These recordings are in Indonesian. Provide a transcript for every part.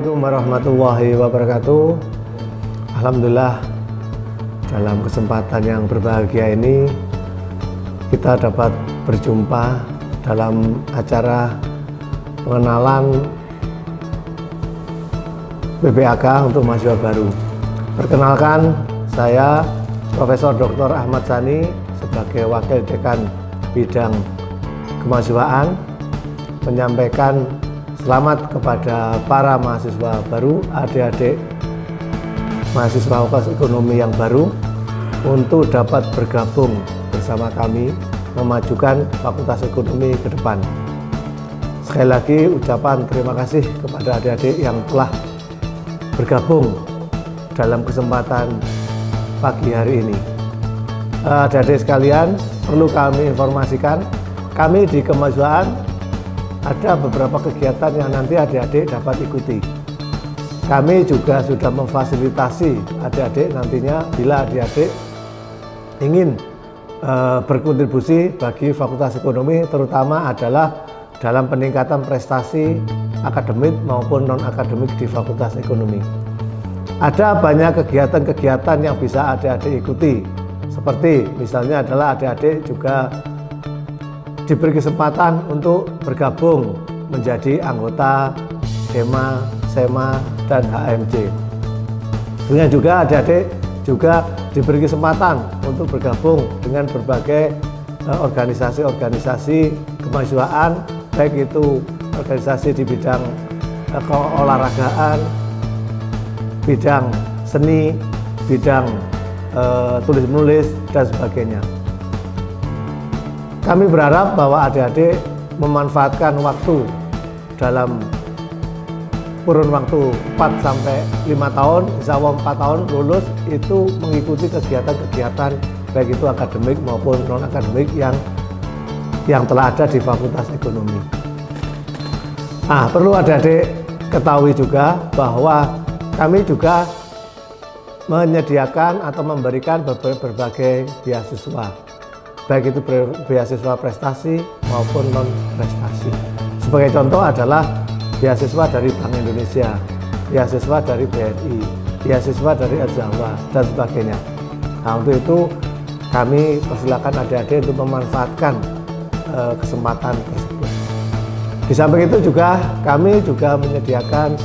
Assalamualaikum warahmatullahi wabarakatuh. Alhamdulillah, dalam kesempatan yang berbahagia ini kita dapat berjumpa dalam acara pengenalan BPAK untuk mahasiswa baru. Perkenalkan, saya Profesor Dr. Ahmad Sani sebagai Wakil Dekan Bidang Kemahasiswaan menyampaikan selamat kepada para mahasiswa baru, adik-adik mahasiswa Fakultas Ekonomi yang baru untuk dapat bergabung bersama kami memajukan Fakultas Ekonomi ke depan. Sekali lagi ucapan terima kasih kepada adik-adik yang telah bergabung dalam kesempatan pagi hari ini. Adik-adik sekalian, perlu kami informasikan, kami di kemahasiswaan ada beberapa kegiatan yang nanti adik-adik dapat ikuti. Kami juga sudah memfasilitasi adik-adik nantinya bila adik-adik ingin berkontribusi bagi Fakultas Ekonomi, terutama adalah dalam peningkatan prestasi akademik maupun non-akademik di Fakultas Ekonomi. Ada banyak kegiatan-kegiatan yang bisa adik-adik ikuti, seperti misalnya adalah adik-adik juga diberi kesempatan untuk bergabung menjadi anggota DEMA, SEMA, dan HMJ. Dengan juga adik-adik juga diberi kesempatan untuk bergabung dengan berbagai organisasi-organisasi kemahasiswaan, baik itu organisasi di bidang keolahragaan, bidang seni, bidang tulis-menulis, dan sebagainya. Kami berharap bahwa adik-adik memanfaatkan waktu dalam kurun waktu 4-5 tahun, insya Allah 4 tahun lulus, itu mengikuti kegiatan-kegiatan baik itu akademik maupun non-akademik yang telah ada di Fakultas Ekonomi. Perlu adik-adik ketahui juga bahwa kami juga menyediakan atau memberikan berbagai beasiswa, baik itu beasiswa prestasi maupun non prestasi. Sebagai contoh adalah beasiswa dari Bank Indonesia, beasiswa dari BNI, beasiswa dari Al-Jawa, dan sebagainya. Untuk itu kami persilakan adik-adik untuk memanfaatkan kesempatan tersebut. Di samping itu juga kami juga menyediakan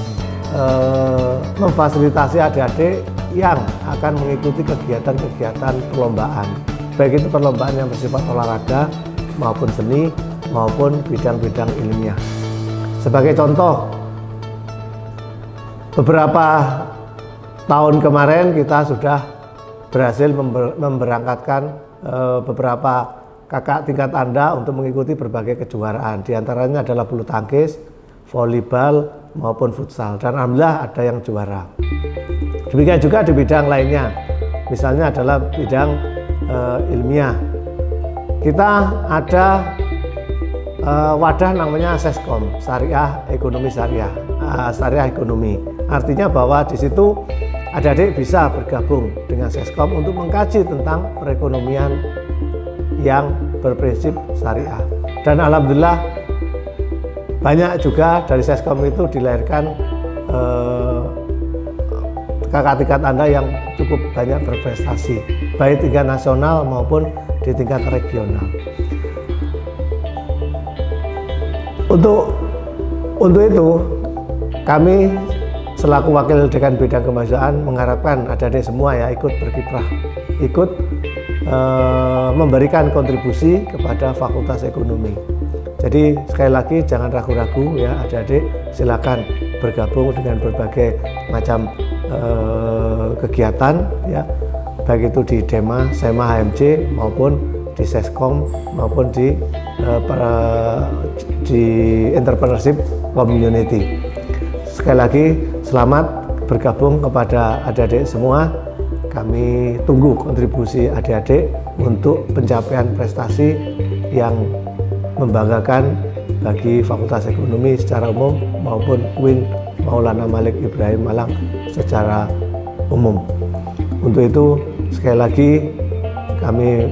memfasilitasi adik-adik yang akan mengikuti kegiatan-kegiatan perlombaan, baik itu perlombaan yang bersifat olahraga maupun seni maupun bidang-bidang ilmiah. Sebagai contoh, beberapa tahun kemarin kita sudah berhasil memberangkatkan beberapa kakak tingkat Anda untuk mengikuti berbagai kejuaraan. Di antaranya adalah bulu tangkis, volleyball maupun futsal, dan alhamdulillah ada yang juara. Demikian juga di bidang lainnya, misalnya adalah bidang ilmiah. Kita ada wadah namanya Seskom, Syariah Ekonomi Syariah, Syariah Ekonomi. Artinya bahwa di situ adik-adik bisa bergabung dengan Seskom untuk mengkaji tentang perekonomian yang berprinsip syariah. Dan alhamdulillah banyak juga dari Seskom itu dilahirkan kakak tingkat Anda yang cukup banyak berprestasi, baik tingkat nasional maupun di tingkat regional. Untuk itu kami selaku Wakil Dekan Bidang Kemahasiswaan mengharapkan adik-adik semua ya ikut berkiprah, ikut memberikan kontribusi kepada Fakultas Ekonomi. Jadi sekali lagi jangan ragu-ragu ya adik-adik, silakan bergabung dengan berbagai macam kegiatan ya, baik itu di DEMA, SEMA, HMJ maupun di Seskom maupun di entrepreneurship community. Sekali lagi selamat bergabung kepada adik-adik semua. Kami tunggu kontribusi adik-adik untuk pencapaian prestasi yang membanggakan bagi Fakultas Ekonomi secara umum maupun UIN Maulana Malik Ibrahim Malang secara umum. Untuk itu sekali lagi kami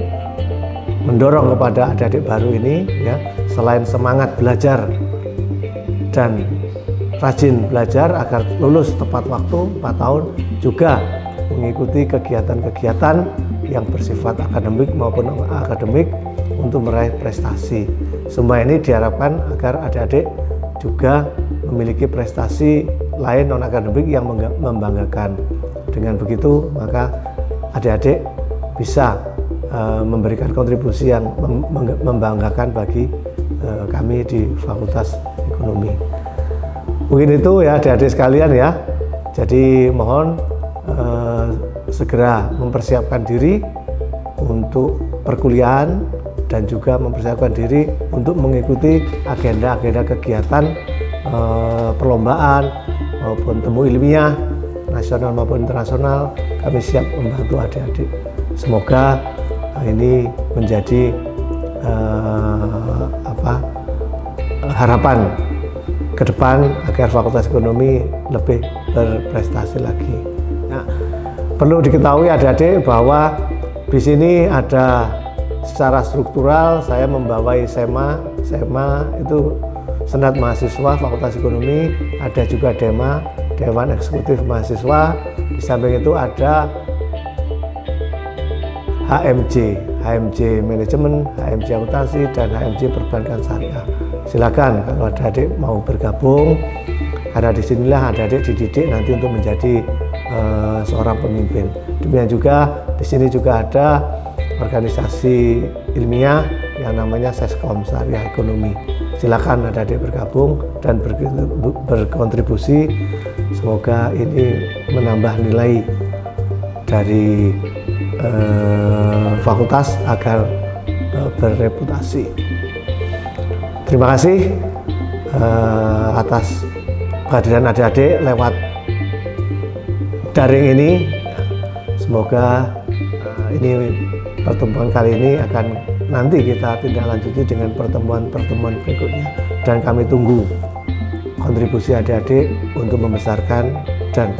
mendorong kepada adik-adik baru ini ya, selain semangat belajar dan rajin belajar agar lulus tepat waktu 4 tahun, juga mengikuti kegiatan-kegiatan yang bersifat akademik maupun akademik untuk meraih prestasi. Semua ini diharapkan agar adik-adik juga memiliki prestasi lain non-akademik yang membanggakan. Dengan begitu, maka adik-adik bisa memberikan kontribusi yang membanggakan bagi kami di Fakultas Ekonomi. Mungkin itu ya adik-adik sekalian ya. Jadi mohon segera mempersiapkan diri untuk perkuliahan dan juga mempersiapkan diri untuk mengikuti agenda-agenda kegiatan perlombaan maupun temu ilmiah nasional maupun internasional. Kami siap membantu adik-adik. Semoga ini menjadi harapan ke depan agar Fakultas Ekonomi lebih berprestasi lagi. Nah, perlu diketahui adik-adik bahwa di sini ada secara struktural saya membawai SEMA itu Senat Mahasiswa Fakultas Ekonomi, ada juga DEMA, Dewan Eksekutif Mahasiswa. Di samping itu ada HMJ Manajemen, HMJ Akuntansi, dan HMJ Perbankan Syariah. Silakan kalau adik-adik mau bergabung, karena disinilah adik-adik dididik nanti untuk menjadi seorang pemimpin. Demikian juga di sini juga ada organisasi ilmiah yang namanya Seskom Syariah Ekonomi. Silakan adik-adik bergabung dan berkontribusi. Semoga ini menambah nilai dari fakultas agar berreputasi. Terima kasih atas kehadiran adik-adik lewat daring ini. Semoga ini pertemuan kali ini akan nanti kita tindak lanjuti dengan pertemuan-pertemuan berikutnya, dan kami tunggu kontribusi adik-adik untuk membesarkan dan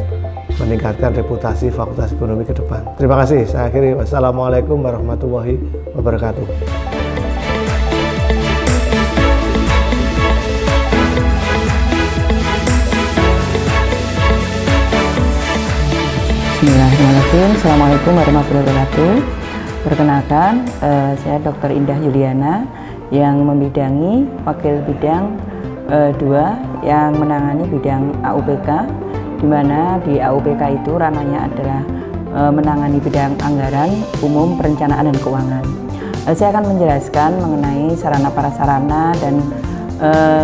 meningkatkan reputasi Fakultas Ekonomi ke depan. Terima kasih. Saya akhiri. Wassalamualaikum warahmatullahi wabarakatuh. Bismillahirrahmanirrahim. Assalamualaikum warahmatullahi wabarakatuh. Perkenalkan, saya Dr. Indah Yuliana yang membidangi Wakil Bidang 2 yang menangani bidang AUPK, di mana di AUPK itu ranahnya adalah menangani bidang anggaran, umum, perencanaan, dan keuangan. Saya akan menjelaskan mengenai sarana prasarana dan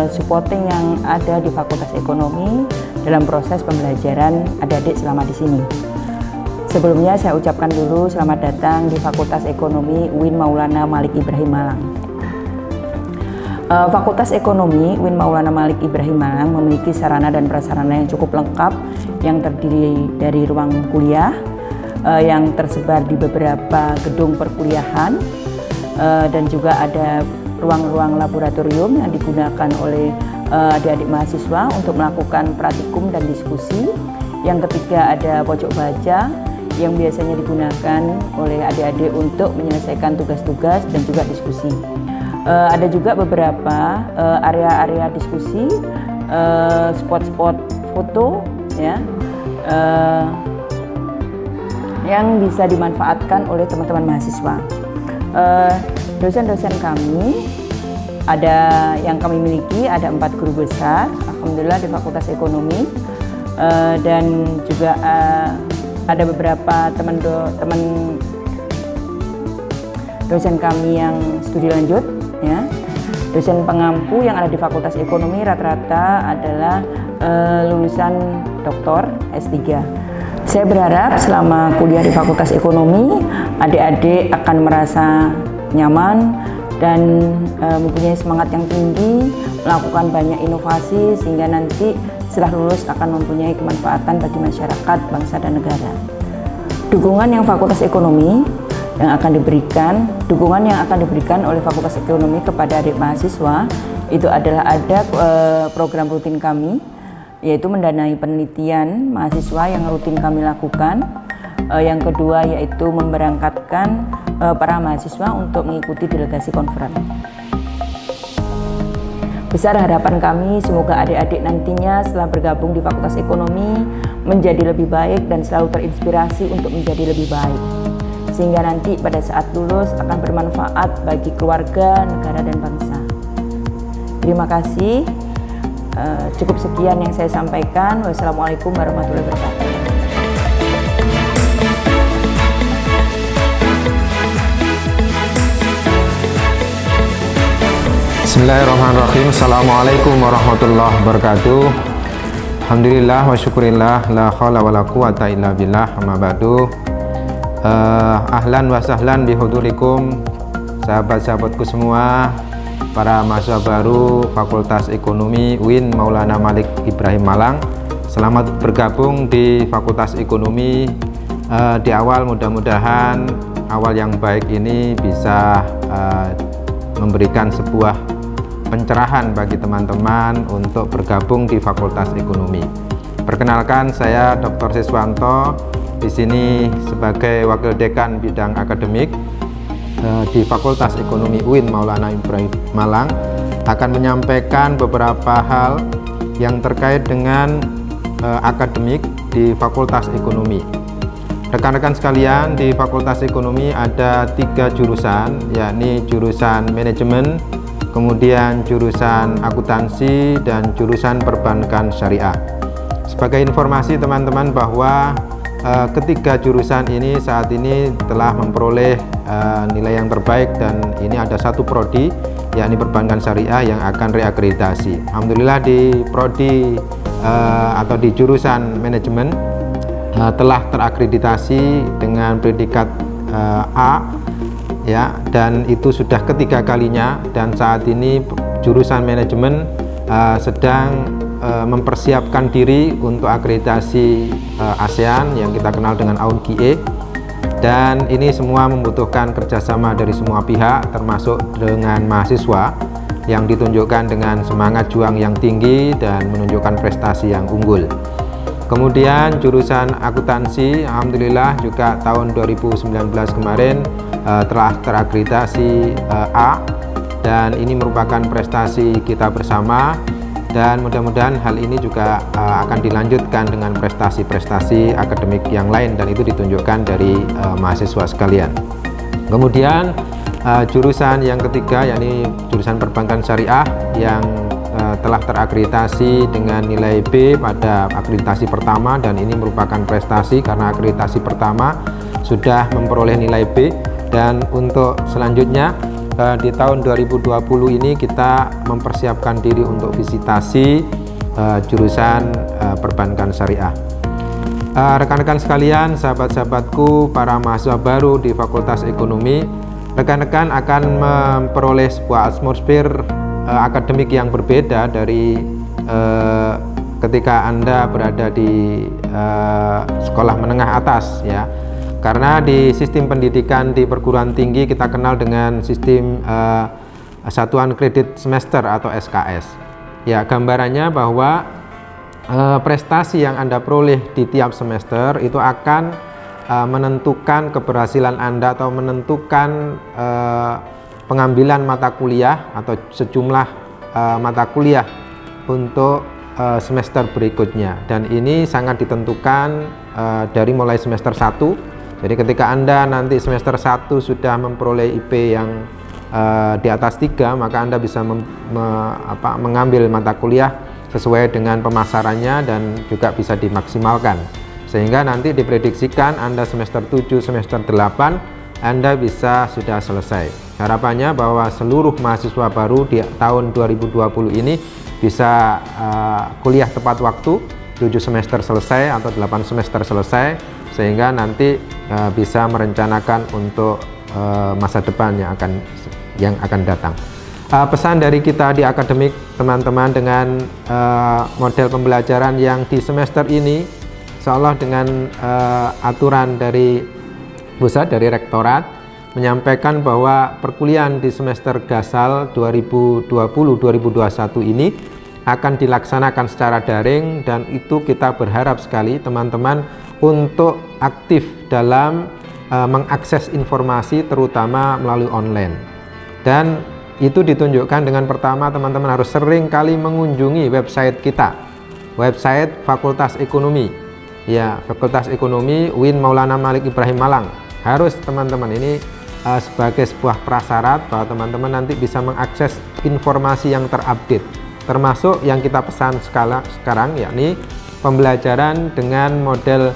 supporting yang ada di Fakultas Ekonomi dalam proses pembelajaran adik-adik selama di sini. Sebelumnya saya ucapkan dulu selamat datang di Fakultas Ekonomi UIN Maulana Malik Ibrahim Malang. Fakultas Ekonomi UIN Maulana Malik Ibrahim Malang memiliki sarana dan prasarana yang cukup lengkap yang terdiri dari ruang kuliah yang tersebar di beberapa gedung perkuliahan, dan juga ada ruang-ruang laboratorium yang digunakan oleh adik-adik mahasiswa untuk melakukan praktikum dan diskusi. Yang ketiga ada pojok baca yang biasanya digunakan oleh adik-adik untuk menyelesaikan tugas-tugas dan juga diskusi. Ada juga beberapa area-area diskusi, spot-spot foto ya, yang bisa dimanfaatkan oleh teman-teman mahasiswa. Dosen-dosen kami ada yang kami miliki, ada 4 guru besar, alhamdulillah di Fakultas Ekonomi, dan juga ada beberapa teman dosen kami yang studi lanjut ya. Dosen pengampu yang ada di Fakultas Ekonomi rata-rata adalah lulusan doktor S3. Saya berharap selama kuliah di Fakultas Ekonomi adik-adik akan merasa nyaman dan mempunyai semangat yang tinggi, melakukan banyak inovasi sehingga nanti setelah lulus akan mempunyai kemanfaatan bagi masyarakat, bangsa, dan negara. Dukungan yang Fakultas Ekonomi yang akan diberikan oleh Fakultas Ekonomi kepada adik mahasiswa itu adalah ada program rutin kami, yaitu mendanai penelitian mahasiswa yang rutin kami lakukan. Yang kedua yaitu memberangkatkan para mahasiswa untuk mengikuti delegasi konferensi. Besar harapan kami semoga adik-adik nantinya setelah bergabung di Fakultas Ekonomi menjadi lebih baik dan selalu terinspirasi untuk menjadi lebih baik. Sehingga nanti pada saat lulus akan bermanfaat bagi keluarga, negara, dan bangsa. Terima kasih. Cukup sekian yang saya sampaikan. Wassalamualaikum warahmatullahi wabarakatuh. Bismillahirrahmanirrahim. Assalamualaikum warahmatullahi wabarakatuh. Alhamdulillah wa syukurillah, la haula wa la quwata illa billah, amma ba'du. Ahlan wa sahlan bihudurikum, sahabat-sahabatku semua, para mahasiswa baru Fakultas Ekonomi UIN Maulana Malik Ibrahim Malang. Selamat bergabung di Fakultas Ekonomi. Di awal mudah-mudahan awal yang baik ini bisa memberikan sebuah pencerahan bagi teman-teman untuk bergabung di Fakultas Ekonomi. Perkenalkan, saya Dr. Siswanto, di sini sebagai Wakil Dekan Bidang Akademik di Fakultas Ekonomi UIN Maulana Ibrahim Malang, akan menyampaikan beberapa hal yang terkait dengan akademik di Fakultas Ekonomi. Rekan-rekan sekalian, di Fakultas Ekonomi ada 3 jurusan, yakni jurusan manajemen, kemudian jurusan akuntansi, dan jurusan perbankan syariah. Sebagai informasi teman-teman bahwa ketiga jurusan ini saat ini telah memperoleh nilai yang terbaik, dan ini ada satu prodi yakni perbankan syariah yang akan reakreditasi. Alhamdulillah di prodi atau di jurusan manajemen telah terakreditasi dengan predikat A, ya, dan itu sudah ketiga kalinya, dan saat ini jurusan manajemen sedang mempersiapkan diri untuk akreditasi ASEAN yang kita kenal dengan AUN-QIE, dan ini semua membutuhkan kerjasama dari semua pihak termasuk dengan mahasiswa yang ditunjukkan dengan semangat juang yang tinggi dan menunjukkan prestasi yang unggul. Kemudian jurusan akuntansi, alhamdulillah juga tahun 2019 kemarin telah terakreditasi A, dan ini merupakan prestasi kita bersama, dan mudah-mudahan hal ini juga akan dilanjutkan dengan prestasi-prestasi akademik yang lain, dan itu ditunjukkan dari mahasiswa sekalian. Kemudian jurusan yang ketiga yakni jurusan perbankan syariah yang telah terakreditasi dengan nilai B pada akreditasi pertama, dan ini merupakan prestasi karena akreditasi pertama sudah memperoleh nilai B. Dan untuk selanjutnya di tahun 2020 ini kita mempersiapkan diri untuk visitasi jurusan perbankan syariah. Rekan-rekan sekalian, sahabat-sahabatku, para mahasiswa baru di Fakultas Ekonomi, rekan-rekan akan memperoleh sebuah atmosfer akademik yang berbeda dari ketika Anda berada di sekolah menengah atas, ya. Karena di sistem pendidikan di perguruan tinggi kita kenal dengan sistem satuan kredit semester atau SKS. Ya, gambarannya bahwa prestasi yang Anda peroleh di tiap semester itu akan menentukan keberhasilan Anda atau menentukan pengambilan mata kuliah atau sejumlah mata kuliah untuk semester berikutnya, dan ini sangat ditentukan dari mulai semester 1. Jadi ketika Anda nanti semester 1 sudah memperoleh IP yang di atas 3, maka Anda bisa mengambil mata kuliah sesuai dengan pemasarannya dan juga bisa dimaksimalkan, sehingga nanti diprediksikan Anda semester 7, semester 8 Anda bisa sudah selesai. Harapannya bahwa seluruh mahasiswa baru di tahun 2020 ini bisa kuliah tepat waktu, 7 semester selesai atau 8 semester selesai, sehingga nanti bisa merencanakan untuk masa depan yang akan datang. Pesan dari kita di akademik, teman-teman, dengan model pembelajaran yang di semester ini seolah dengan aturan dari pusat, dari rektorat, menyampaikan bahwa perkuliahan di semester gasal 2020-2021 ini akan dilaksanakan secara daring, dan itu kita berharap sekali teman-teman untuk aktif dalam mengakses informasi terutama melalui online. Dan itu ditunjukkan dengan pertama teman-teman harus sering kali mengunjungi website kita, website Fakultas Ekonomi. Ya, Fakultas Ekonomi UIN Maulana Malik Ibrahim Malang. Harus teman-teman ini sebagai sebuah prasyarat bahwa teman-teman nanti bisa mengakses informasi yang terupdate, termasuk yang kita pesan sekarang, yakni pembelajaran dengan model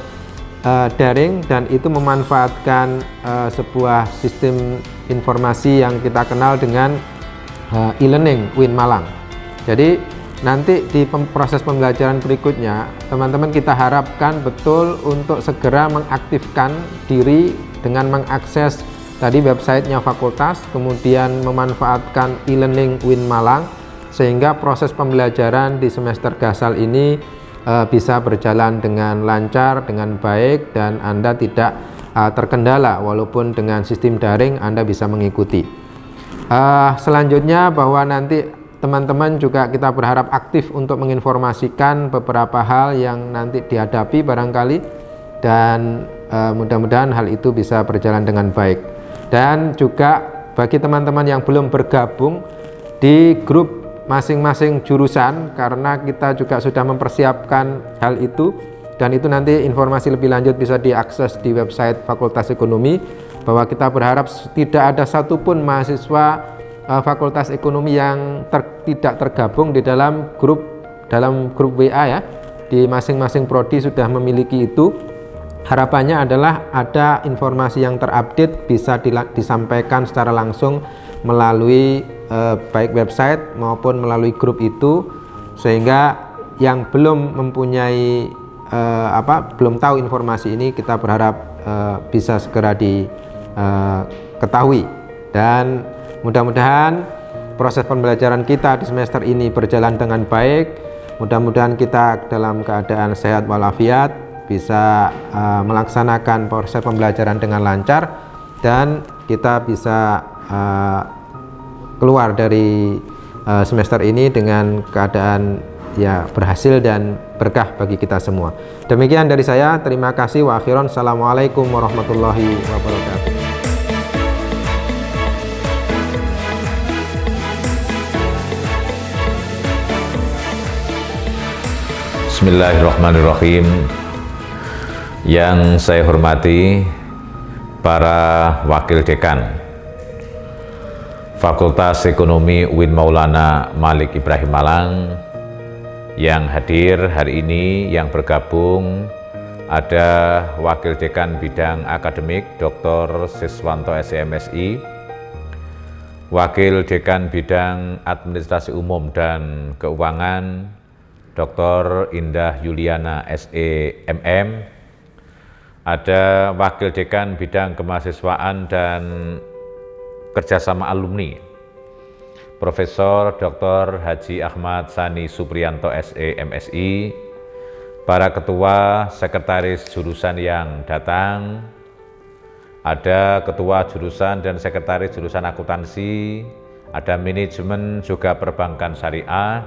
daring, dan itu memanfaatkan sebuah sistem informasi yang kita kenal dengan e-learning UIN Malang. Jadi nanti di proses pembelajaran berikutnya teman-teman kita harapkan betul untuk segera mengaktifkan diri dengan mengakses tadi websitenya fakultas, kemudian memanfaatkan e-learning UIN Malang, sehingga proses pembelajaran di semester Gasal ini bisa berjalan dengan lancar, dengan baik, dan Anda tidak terkendala walaupun dengan sistem daring Anda bisa mengikuti. Selanjutnya bahwa nanti teman-teman juga kita berharap aktif untuk menginformasikan beberapa hal yang nanti dihadapi barangkali, dan mudah-mudahan hal itu bisa berjalan dengan baik. Dan juga bagi teman-teman yang belum bergabung di grup masing-masing jurusan, karena kita juga sudah mempersiapkan hal itu, dan itu nanti informasi lebih lanjut bisa diakses di website Fakultas Ekonomi, bahwa kita berharap tidak ada satupun mahasiswa Fakultas Ekonomi yang tidak tergabung di dalam grup WA ya. Di masing-masing prodi sudah memiliki itu. Harapannya adalah ada informasi yang terupdate bisa disampaikan secara langsung melalui baik website maupun melalui grup itu, sehingga yang belum mempunyai belum tahu informasi ini kita berharap bisa segera diketahui, dan mudah-mudahan proses pembelajaran kita di semester ini berjalan dengan baik. Mudah-mudahan kita dalam keadaan sehat walafiat bisa melaksanakan proses pembelajaran dengan lancar, dan kita bisa keluar dari semester ini dengan keadaan ya berhasil dan berkah bagi kita semua. Demikian dari saya, terima kasih. Wa akhiran, assalamualaikum warahmatullahi wabarakatuh. Bismillahirrahmanirrahim. Yang saya hormati para wakil dekan Fakultas Ekonomi UIN Maulana Malik Ibrahim Malang yang hadir hari ini, yang bergabung ada Wakil Dekan Bidang Akademik Dr. Siswanto SEMSI, Wakil Dekan Bidang Administrasi Umum dan Keuangan Dr. Indah Yuliana SEMM, ada Wakil Dekan Bidang Kemahasiswaan dan Kerjasama Alumni Profesor Dr. Haji Ahmad Sani Supriyanto SEMSI, para ketua sekretaris jurusan yang datang, ada ketua jurusan dan sekretaris jurusan akuntansi, ada manajemen juga perbankan syariah,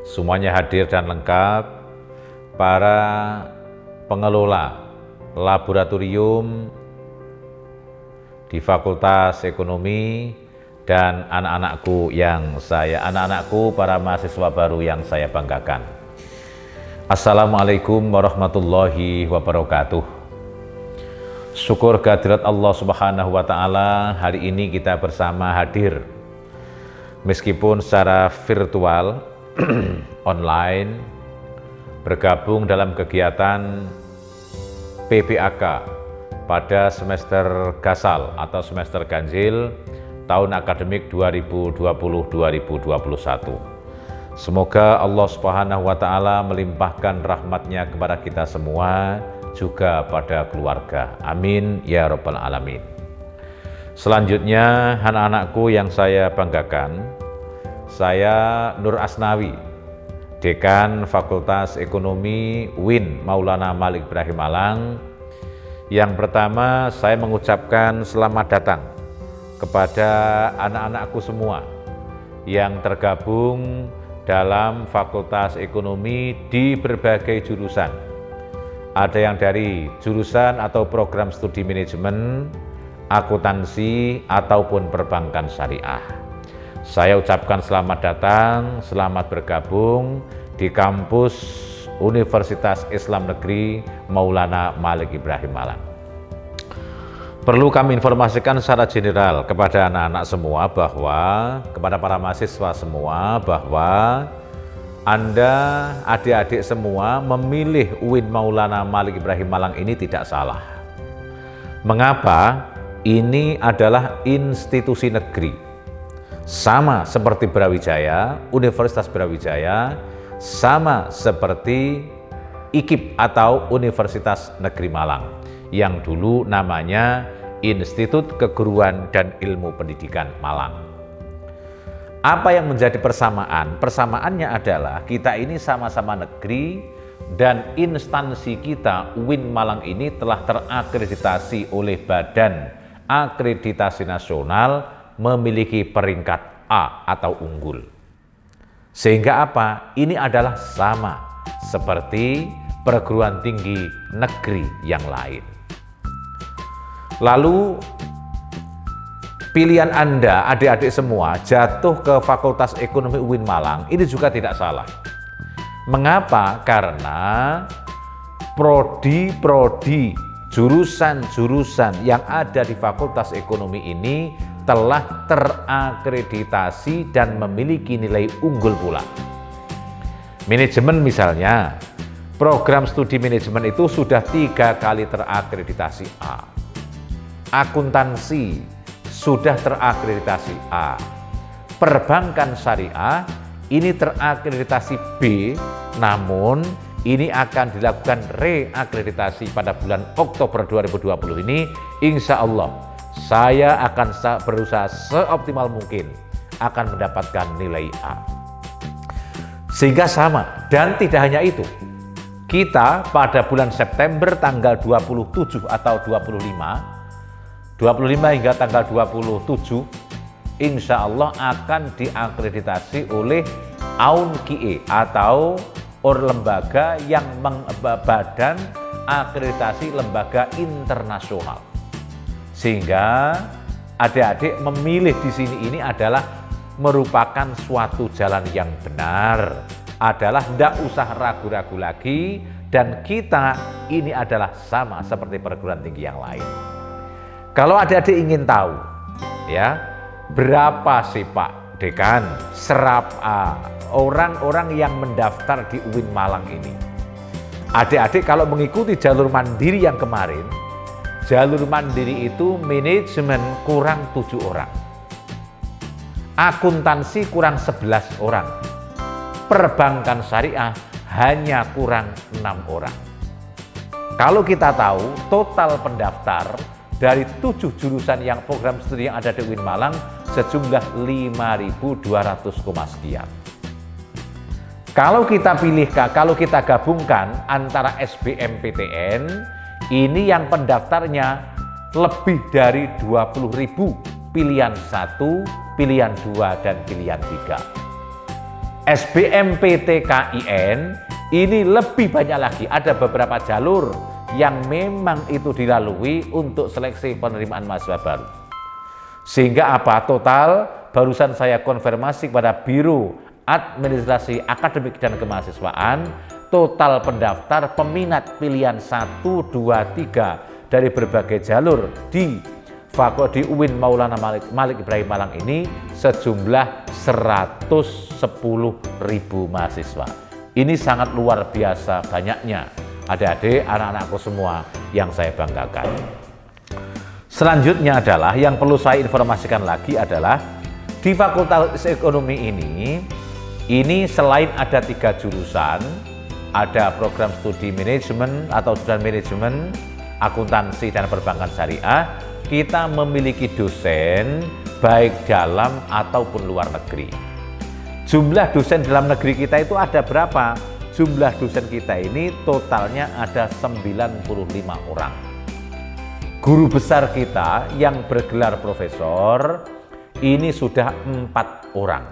semuanya hadir dan lengkap, para pengelola laboratorium di Fakultas Ekonomi, dan anak-anakku para mahasiswa baru yang saya banggakan. Assalamualaikum warahmatullahi wabarakatuh. Syukur kehadirat Allah Subhanahu wa Ta'ala, hari ini kita bersama hadir meskipun secara virtual online, bergabung dalam kegiatan PPAK pada semester Gasal atau semester ganjil tahun akademik 2020-2021. Semoga Allah Subhanahu wa Ta'ala melimpahkan rahmatnya kepada kita semua, juga pada keluarga. Amin ya rabbal alamin. Selanjutnya, anak-anakku yang saya banggakan, saya Nur Asnawi, Dekan Fakultas Ekonomi UIN Maulana Malik Ibrahim Malang. Yang pertama, saya mengucapkan selamat datang kepada anak-anakku semua yang tergabung dalam Fakultas Ekonomi di berbagai jurusan. Ada yang dari jurusan atau program studi manajemen, akuntansi, ataupun perbankan syariah. Saya ucapkan selamat datang, selamat bergabung di kampus Universitas Islam Negeri Maulana Malik Ibrahim Malang. Perlu kami informasikan secara general kepada anak-anak semua bahwa, kepada para mahasiswa semua bahwa Anda, adik-adik semua memilih UIN Maulana Malik Ibrahim Malang ini tidak salah. Mengapa? Ini adalah institusi negeri. Sama seperti Brawijaya, Universitas Brawijaya, sama seperti IKIP atau Universitas Negeri Malang, yang dulu namanya Institut Keguruan dan Ilmu Pendidikan Malang. Apa yang menjadi persamaan? Persamaannya adalah kita ini sama-sama negeri dan instansi kita UIN Malang ini telah terakreditasi oleh Badan Akreditasi Nasional, memiliki peringkat A atau unggul. Sehingga apa? Ini adalah sama seperti perguruan tinggi negeri yang lain. Lalu pilihan Anda, adik-adik semua, jatuh ke Fakultas Ekonomi UIN Malang, ini juga tidak salah. Mengapa? Karena prodi-prodi, jurusan-jurusan yang ada di Fakultas Ekonomi ini telah terakreditasi dan memiliki nilai unggul pula. Manajemen misalnya, program studi manajemen itu sudah 3 kali terakreditasi A. Akuntansi sudah terakreditasi A. Perbankan syariah ini terakreditasi B, namun ini akan dilakukan reakreditasi pada bulan Oktober 2020 ini. Insya Allah saya akan berusaha seoptimal mungkin akan mendapatkan nilai A. Sehingga sama, dan tidak hanya itu, kita pada bulan September tanggal 27 atau 25 hingga tanggal 27 insya Allah akan diakreditasi oleh AUNKIE atau lembaga yang badan akreditasi lembaga internasional. Sehingga adik-adik memilih di sini ini adalah merupakan suatu jalan yang benar, adalah tidak usah ragu-ragu lagi, dan kita ini adalah sama seperti perguruan tinggi yang lain. Kalau adik-adik ingin tahu ya berapa sih Pak Dekan orang-orang yang mendaftar di UIN Malang ini, adik-adik kalau mengikuti jalur mandiri yang kemarin, jalur mandiri itu manajemen kurang 7 orang, akuntansi kurang 11 orang, perbankan syariah hanya kurang 6 orang. Kalau kita tahu total pendaftar dari 7 jurusan yang program studi yang ada di UIN Malang sejumlah 5.200 sekian. Kalau kita gabungkan antara SBMPTN, ini yang pendaftarnya lebih dari 20.000, pilihan 1, pilihan 2, dan pilihan 3. SBMPTKIN ini lebih banyak lagi, ada beberapa jalur yang memang itu dilalui untuk seleksi penerimaan mahasiswa baru. Sehingga apa? Total barusan saya konfirmasi kepada Biro Administrasi Akademik dan Kemahasiswaan, total pendaftar peminat pilihan 1, 2, 3 dari berbagai jalur di UIN Maulana Malik Ibrahim Malang ini sejumlah 110.000 mahasiswa. Ini sangat luar biasa banyaknya. Adik-adik, anak-anakku semua yang saya banggakan. Selanjutnya adalah yang perlu saya informasikan lagi adalah di Fakultas Ekonomi ini selain ada 3 jurusan, ada program studi manajemen atau jurusan manajemen, akuntansi, dan perbankan syariah, kita memiliki dosen baik dalam ataupun luar negeri. Jumlah dosen dalam negeri kita itu ada berapa? Jumlah dosen kita ini totalnya ada 95 orang. Guru besar kita yang bergelar profesor ini sudah 4 orang.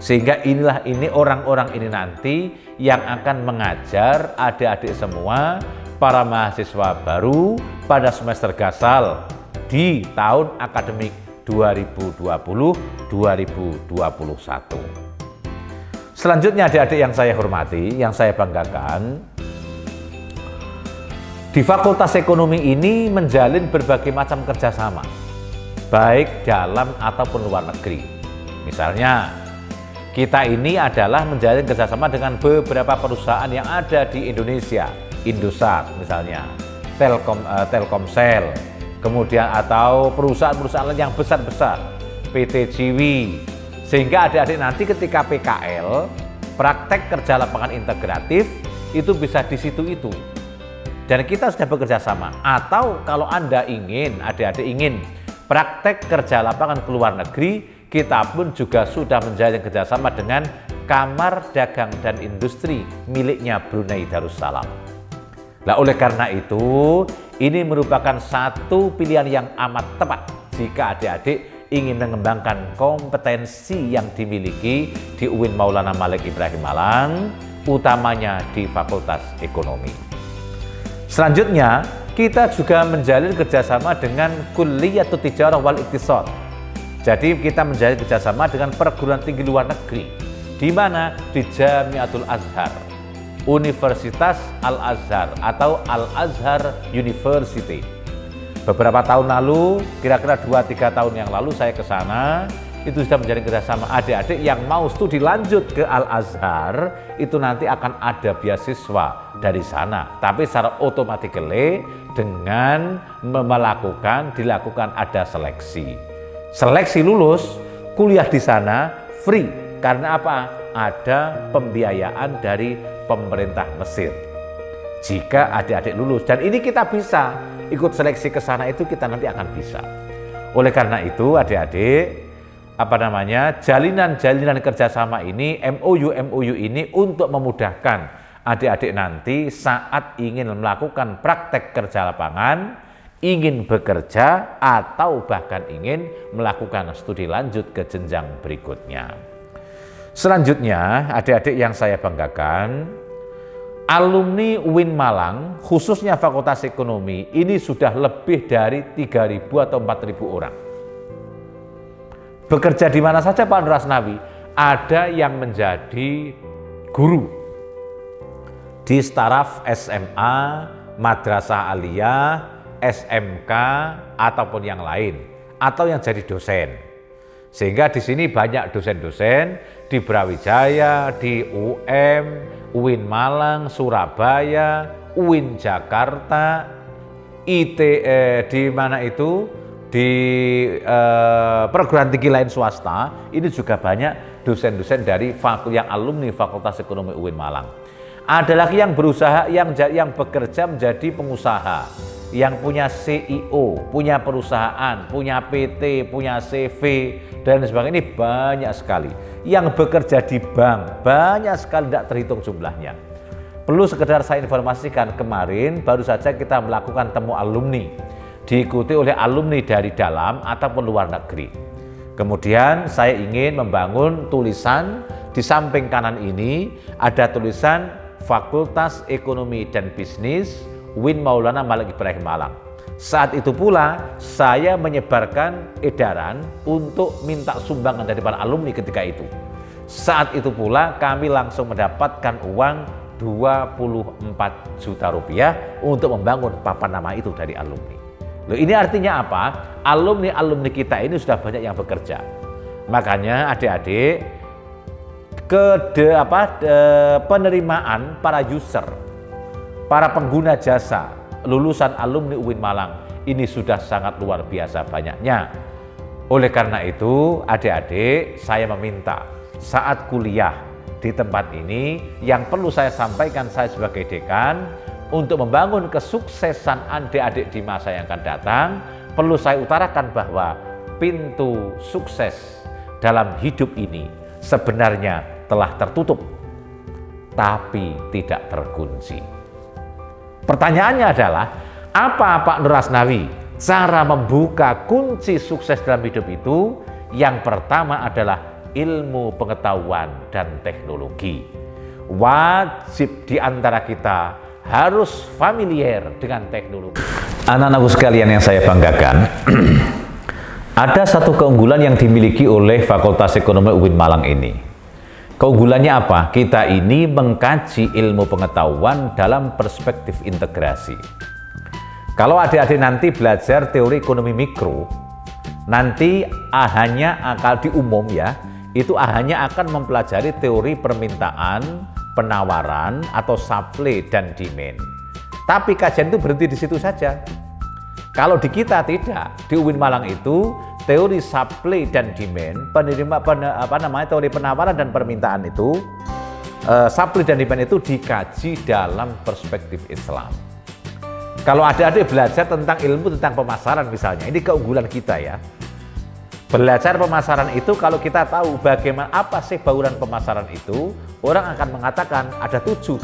Sehingga ini orang-orang ini nanti yang akan mengajar adik-adik semua, para mahasiswa baru pada semester gasal di tahun akademik 2020-2021. Selanjutnya adik-adik yang saya hormati, yang saya banggakan, di Fakultas Ekonomi ini menjalin berbagai macam kerjasama, baik dalam ataupun luar negeri. Misalnya, kita ini adalah menjalin kerjasama dengan beberapa perusahaan yang ada di Indonesia, Indosat misalnya, Telkomsel, kemudian atau perusahaan-perusahaan yang besar-besar, PT Ciwi, sehingga adik-adik nanti ketika PKL, praktek kerja lapangan integratif, itu bisa di situ itu. Dan kita sudah bekerja sama. Atau kalau Anda ingin, adik-adik ingin praktek kerja lapangan ke luar negeri, kita pun juga sudah menjalin kerjasama dengan Kamar Dagang dan Industri miliknya Brunei Darussalam. Nah, oleh karena itu, ini merupakan satu pilihan yang amat tepat jika adik-adik ingin mengembangkan kompetensi yang dimiliki di UIN Maulana Malik Ibrahim Malang, utamanya di Fakultas Ekonomi. Selanjutnya, kita juga menjalin kerjasama dengan Kulliyatut Tijarah wal Iqtisad. Jadi kita menjalin kerjasama dengan perguruan tinggi luar negeri. Di mana? Di Jamiatul Azhar, Universitas Al-Azhar atau Al-Azhar University. Beberapa tahun lalu, kira-kira 2-3 tahun yang lalu saya ke sana, itu sudah menjalin kerjasama. Adik-adik yang mau studi lanjut ke Al-Azhar, itu nanti akan ada beasiswa dari sana. Tapi secara otomatis dengan dilakukan ada seleksi. Seleksi lulus, kuliah di sana free. Karena apa? Ada pembiayaan dari pemerintah Mesir. Jika adik-adik lulus, dan ini kita bisa ikut seleksi ke sana, itu kita nanti akan bisa. Oleh karena itu adik-adik, jalinan kerjasama ini, MOU ini untuk memudahkan adik-adik nanti saat ingin melakukan praktek kerja lapangan, ingin bekerja, atau bahkan ingin melakukan studi lanjut ke jenjang berikutnya. Selanjutnya, adik-adik yang saya banggakan, alumni UIN Malang, khususnya Fakultas Ekonomi, ini sudah lebih dari 3.000 atau 4.000 orang. Bekerja di mana saja Pak Nur Asnawi? Ada yang menjadi guru di staraf SMA, Madrasah Aliyah, SMK, ataupun yang lain, atau yang jadi dosen. Sehingga di sini banyak dosen-dosen di Brawijaya, di UM, UIN Malang, Surabaya, UIN Jakarta, di mana itu? Di perguruan tinggi lain swasta, ini juga banyak dosen-dosen dari yang alumni Fakultas Ekonomi UIN Malang. Ada lagi yang berusaha, yang bekerja menjadi pengusaha, yang punya CEO, punya perusahaan, punya PT, punya CV, dan sebagainya. Ini banyak sekali. Yang bekerja di bank, banyak sekali, tidak terhitung jumlahnya. Perlu sekedar saya informasikan, kemarin baru saja kita melakukan temu alumni, diikuti oleh alumni dari dalam ataupun luar negeri. Kemudian saya ingin membangun tulisan di samping kanan ini, ada tulisan Fakultas Ekonomi dan Bisnis UIN Maulana Malik Ibrahim Malang. Saat itu pula saya menyebarkan edaran untuk minta sumbangan dari para alumni ketika itu. Saat itu pula kami langsung mendapatkan uang 24 juta rupiah untuk membangun papan nama itu dari alumni. Loh, ini artinya apa? Alumni-alumni kita ini sudah banyak yang bekerja. Makanya adik-adik, penerimaan para user, para pengguna jasa, lulusan alumni UIN Malang, ini sudah sangat luar biasa banyaknya. Oleh karena itu, adik-adik, saya meminta saat kuliah di tempat ini, yang perlu saya sampaikan saya sebagai dekan, untuk membangun kesuksesan adik-adik di masa yang akan datang, perlu saya utarakan bahwa pintu sukses dalam hidup ini sebenarnya telah tertutup, tapi tidak terkunci. Pertanyaannya adalah, apa Pak Nur Asnawi cara membuka kunci sukses dalam hidup itu? Yang pertama adalah ilmu pengetahuan dan teknologi. Wajib di antara kita harus familiar dengan teknologi. Anak-anakku sekalian yang saya banggakan, ada satu keunggulan yang dimiliki oleh Fakultas Ekonomi UIN Malang ini. Keunggulannya apa? Kita ini mengkaji ilmu pengetahuan dalam perspektif integrasi. Kalau adik-adik nanti belajar teori ekonomi mikro, nanti hanya akan di umum ya, itu hanya akan mempelajari teori permintaan, penawaran, atau supply dan demand. Tapi kajian itu berhenti di situ saja. Kalau di kita tidak, di UIN Malang itu teori supply dan demand, teori penawaran dan permintaan itu, supply dan demand itu dikaji dalam perspektif Islam. Kalau adik-adik belajar tentang ilmu tentang pemasaran misalnya, ini keunggulan kita ya. Belajar pemasaran itu kalau kita tahu bagaimana apa sih bauran pemasaran itu, orang akan mengatakan ada 7.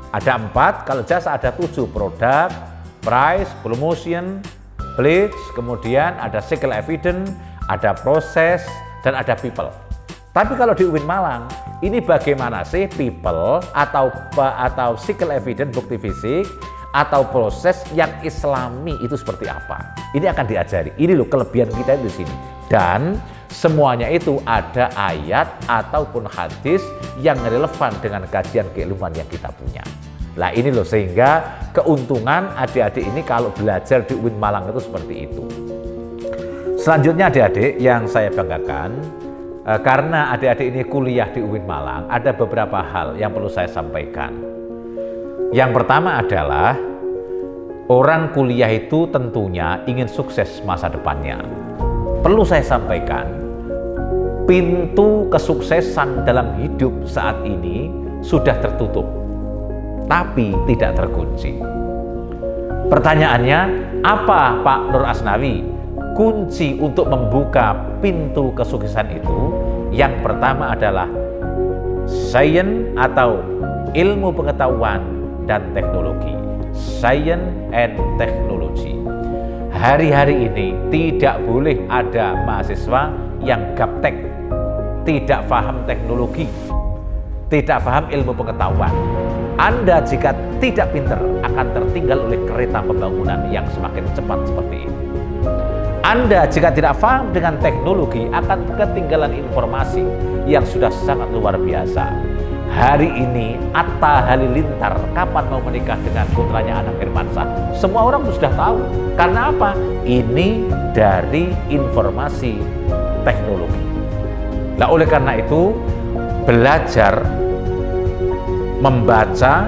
Ada 4, kalau jasa ada 7, produk, price, promotion, pledge, kemudian ada cycle evidence, ada proses, dan ada people. Tapi kalau di UIN Malang, ini bagaimana sih people atau cycle evidence, bukti fisik, atau proses yang islami itu seperti apa? Ini akan diajari. Ini loh kelebihan kita di sini. Dan semuanya itu ada ayat ataupun hadis yang relevan dengan kajian keilmuan yang kita punya. Nah ini loh sehingga keuntungan adik-adik ini kalau belajar di UIN Malang itu seperti itu. Selanjutnya adik-adik yang saya banggakan, karena adik-adik ini kuliah di UIN Malang, ada beberapa hal yang perlu saya sampaikan. Yang pertama adalah orang kuliah itu tentunya ingin sukses masa depannya. Perlu saya sampaikan, pintu kesuksesan dalam hidup saat ini sudah tertutup, tapi tidak terkunci. Pertanyaannya, apa Pak Nur Asnawi kunci untuk membuka pintu kesuksesan itu? Yang pertama adalah sains atau ilmu pengetahuan dan teknologi. Science and Technology. Hari-hari ini tidak boleh ada mahasiswa yang gaptek, tidak paham teknologi, tidak paham ilmu pengetahuan. Anda jika tidak pintar akan tertinggal oleh kereta pembangunan yang semakin cepat seperti ini. Anda jika tidak paham dengan teknologi akan ketinggalan informasi yang sudah sangat luar biasa. Hari ini Atta Halilintar kapan mau menikah dengan putranya Anang Firmansyah, semua orang sudah tahu. Karena apa? Ini dari informasi teknologi. Nah, oleh karena itu belajar membaca,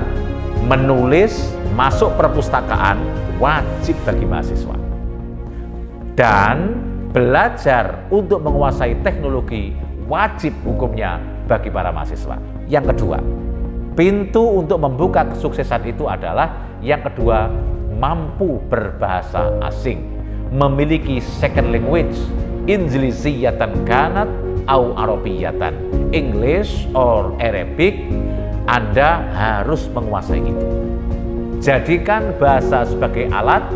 menulis, masuk perpustakaan wajib bagi mahasiswa. Dan belajar untuk menguasai teknologi wajib hukumnya bagi para mahasiswa. Yang kedua, pintu untuk membuka kesuksesan itu adalah yang kedua, mampu berbahasa asing, memiliki second language, Injiliziyatan kanat au Arabiyatan, English or Arabic. Anda harus menguasai itu. Jadikan bahasa sebagai alat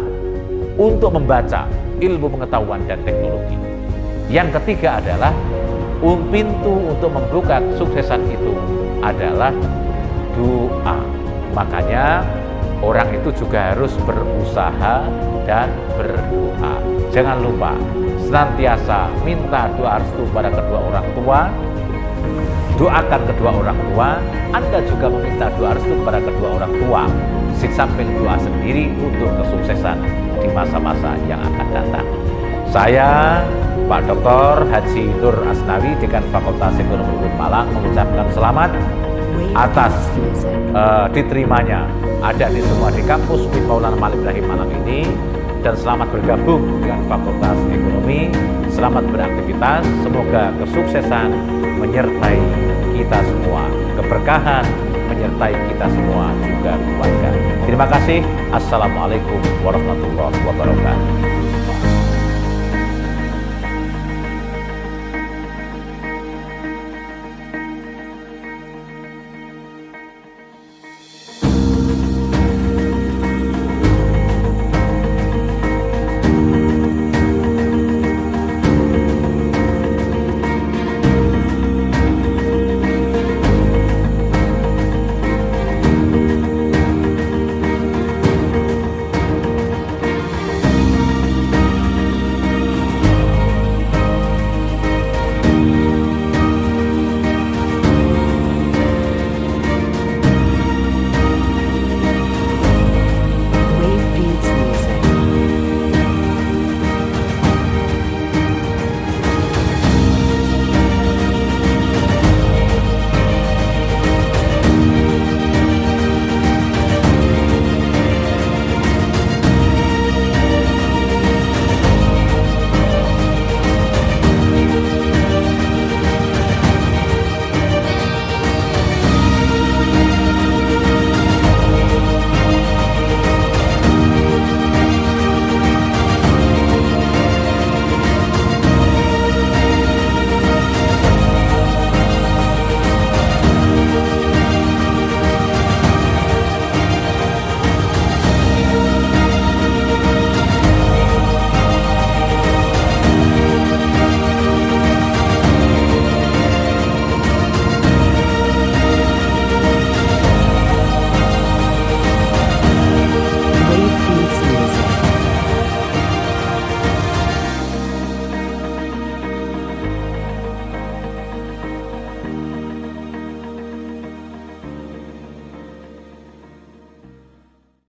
untuk membaca ilmu pengetahuan dan teknologi. Yang ketiga adalah pintu untuk membuka kesuksesan itu adalah doa. Makanya orang itu juga harus berusaha dan berdoa. Jangan lupa senantiasa minta doa restu pada kedua orang tua. Doakan kedua orang tua. Anda juga meminta doa restu kepada kedua orang tua. Di samping doa sendiri untuk kesuksesan di masa-masa yang akan datang. Saya Pak Dr. Haji Nur Asnawi, Dekan Fakultas Ekonomi UIN Malang, mengucapkan selamat atas diterimanya ada di semua di kampus UIN Maulana Malik Ibrahim Malang ini, dan selamat bergabung dengan Fakultas Ekonomi. Selamat beraktivitas, semoga kesuksesan menyertai kita semua, keberkahan menyertai kita semua juga keluarga. Terima kasih. Assalamualaikum warahmatullahi wabarakatuh.